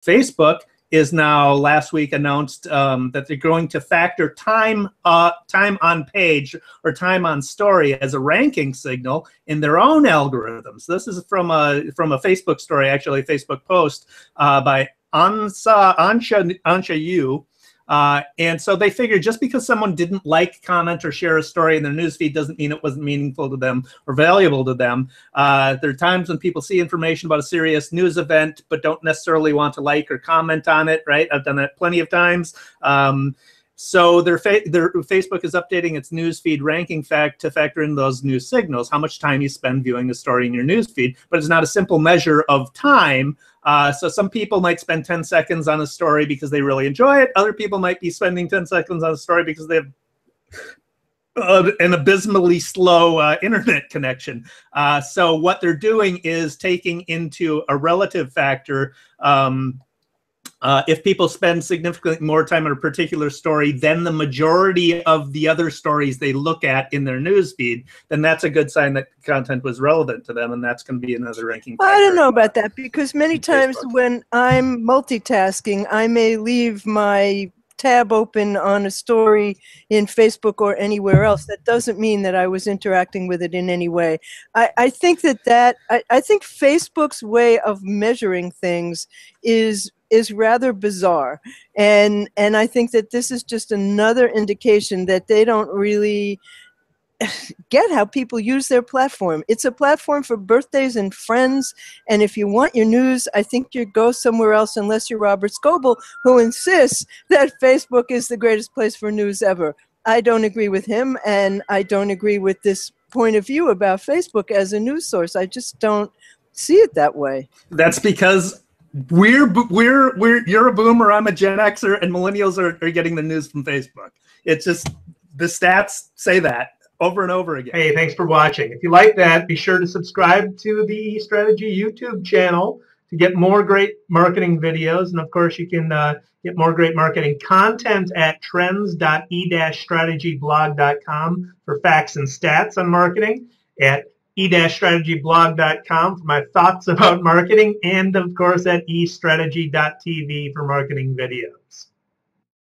Facebook is now last week announced that they're going to factor time on page or time on story as a ranking signal in their own algorithms. This is from a Facebook story, actually a Facebook post by Ansha Yu. And so they figured just because someone didn't like, comment, or share a story in their newsfeed doesn't mean it wasn't meaningful to them or valuable to them. There are times when people see information about a serious news event but don't necessarily want to like or comment on it, right? I've done that plenty of times. So Facebook is updating its newsfeed ranking to factor in those new signals, how much time you spend viewing a story in your newsfeed, but it's not a simple measure of time. So some people might spend 10 seconds on a story because they really enjoy it. Other people might be spending 10 seconds on a story because they have an abysmally slow internet connection. So what they're doing is taking into a relative factor. If people spend significantly more time on a particular story than the majority of the other stories they look at in their newsfeed, then that's a good sign that content was relevant to them, and that's going to be another ranking factor. I don't know about that, because many times when I'm multitasking, I may leave my tab open on a story in Facebook or anywhere else. That doesn't mean that I was interacting with it in any way. I think I think Facebook's way of measuring things is rather bizarre, and I think that this is just another indication that they don't really get how people use their platform. It's a platform for birthdays and friends, and if you want your news, I think you go somewhere else, unless you're Robert Scoble, who insists that Facebook is the greatest place for news ever. I don't agree with him, and I don't agree with this point of view about Facebook as a news source. I just don't see it that way. That's because you're a boomer, I'm a Gen Xer, and millennials are getting the news from Facebook. It's just, the stats say that over and over again. Hey, thanks for watching. If you like that, be sure to subscribe to the eStrategy YouTube channel to get more great marketing videos. And of course, you can get more great marketing content at trends.e-strategyblog.com for facts and stats on marketing, at e-strategyblog.com for my thoughts about marketing, and of course at eStrategy.tv for marketing videos.